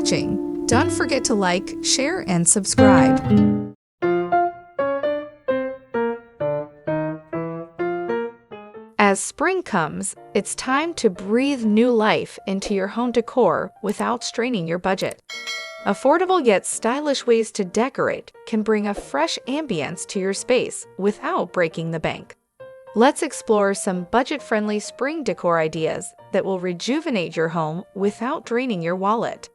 watching. Don't forget to like, share, and subscribe. As spring comes, it's time to breathe new life into your home decor without straining your budget. Affordable yet stylish ways to decorate can bring a fresh ambience to your space without breaking the bank. Let's explore some budget-friendly spring decor ideas that will rejuvenate your home without draining your wallet.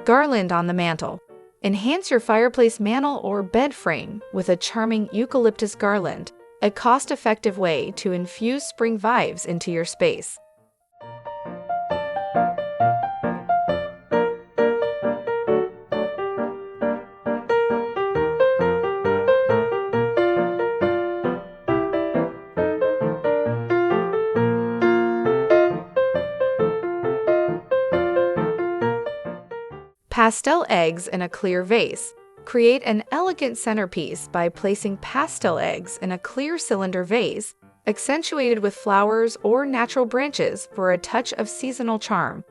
Garland on the mantle. Enhance your fireplace mantle or bed frame with a charming eucalyptus garland, a cost-effective way to infuse spring vibes into your space. Pastel eggs in a clear vase. Create an elegant centerpiece by placing pastel eggs in a clear cylinder vase, accentuated with flowers or natural branches for a touch of seasonal charm.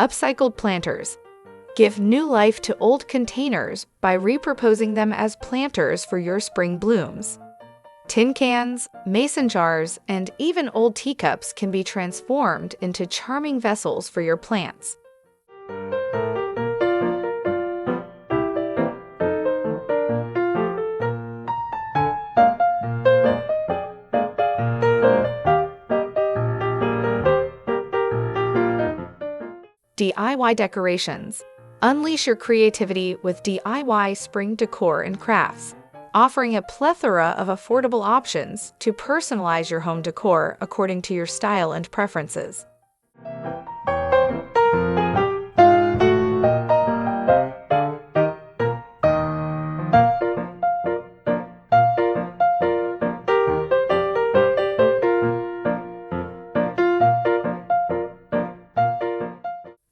Upcycled planters. Give new life to old containers by repurposing them as planters for your spring blooms. Tin cans, mason jars, and even old teacups can be transformed into charming vessels for your plants. DIY decorations. Unleash your creativity with DIY spring decor and crafts, offering a plethora of affordable options to personalize your home decor according to your style and preferences.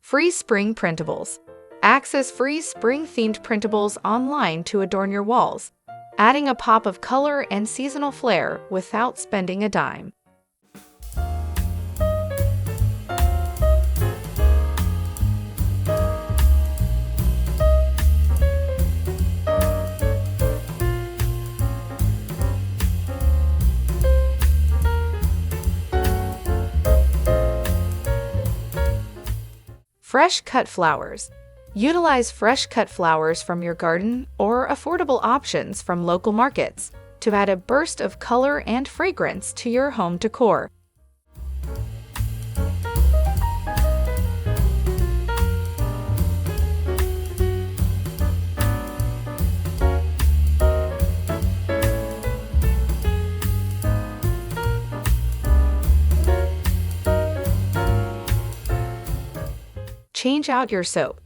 Free spring printables. Access free spring-themed printables online to adorn your walls, adding a pop of color and seasonal flair without spending a dime. Fresh cut flowers. Utilize fresh cut flowers from your garden or affordable options from local markets to add a burst of color and fragrance to your home decor. Change out your soap.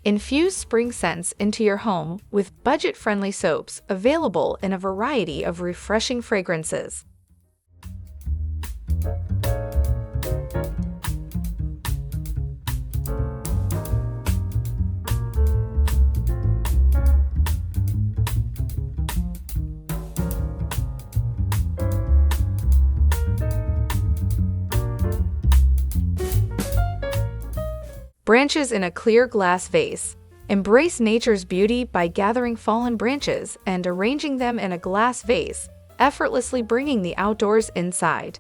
Infuse spring scents into your home with budget-friendly soaps available in a variety of refreshing fragrances. Branches in a clear glass vase. Embrace nature's beauty by gathering fallen branches and arranging them in a glass vase, effortlessly bringing the outdoors inside.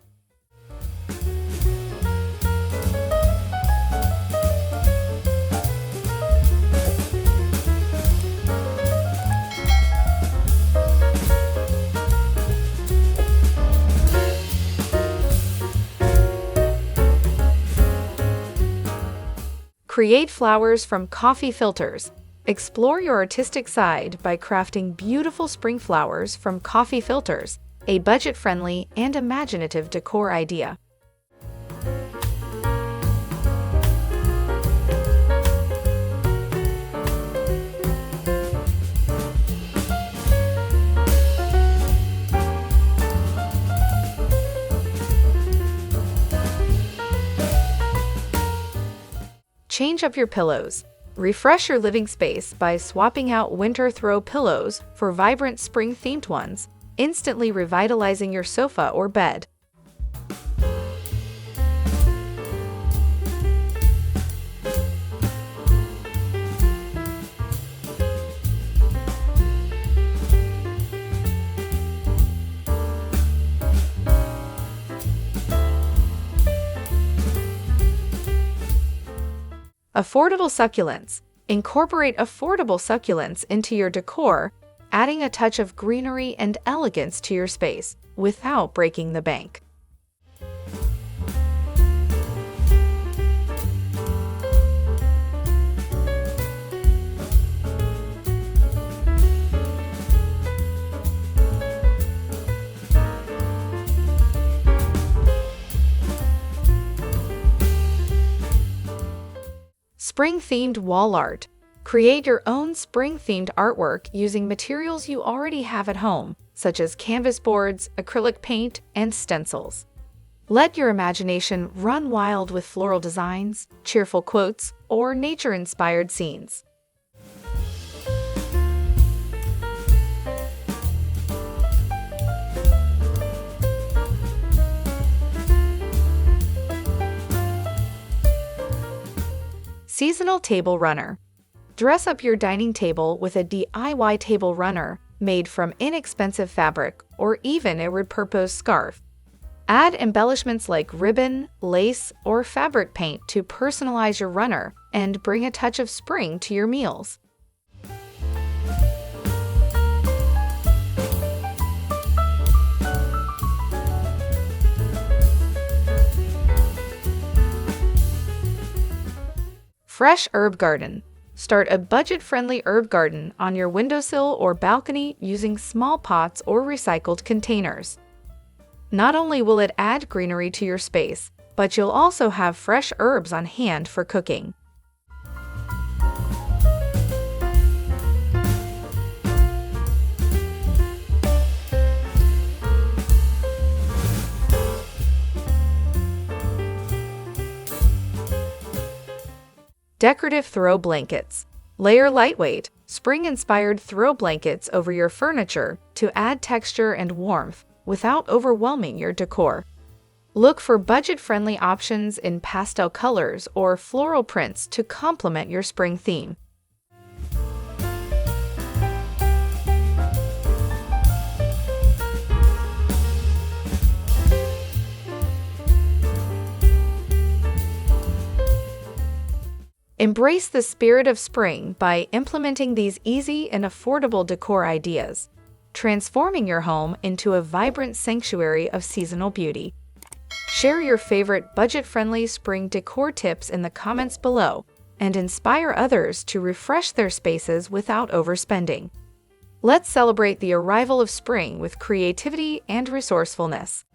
Create flowers from coffee filters. Explore your artistic side by crafting beautiful spring flowers from coffee filters, a budget-friendly and imaginative decor idea. Change up your pillows. Refresh your living space by swapping out winter throw pillows for vibrant spring-themed ones, instantly revitalizing your sofa or bed. Affordable succulents. Incorporate affordable succulents into your decor, adding a touch of greenery and elegance to your space without breaking the bank. Spring-themed wall art. Create your own spring-themed artwork using materials you already have at home, such as canvas boards, acrylic paint, and stencils. Let your imagination run wild with floral designs, cheerful quotes, or nature-inspired scenes. Seasonal table runner. Dress up your dining table with a DIY table runner made from inexpensive fabric or even a repurposed scarf. Add embellishments like ribbon, lace, or fabric paint to personalize your runner and bring a touch of spring to your meals. Fresh herb garden. Start a budget-friendly herb garden on your windowsill or balcony using small pots or recycled containers. Not only will it add greenery to your space, but you'll also have fresh herbs on hand for cooking. Decorative throw blankets. Layer lightweight, spring-inspired throw blankets over your furniture to add texture and warmth without overwhelming your decor. Look for budget-friendly options in pastel colors or floral prints to complement your spring theme. Embrace the spirit of spring by implementing these easy and affordable decor ideas, transforming your home into a vibrant sanctuary of seasonal beauty. Share your favorite budget-friendly spring decor tips in the comments below and inspire others to refresh their spaces without overspending. Let's celebrate the arrival of spring with creativity and resourcefulness.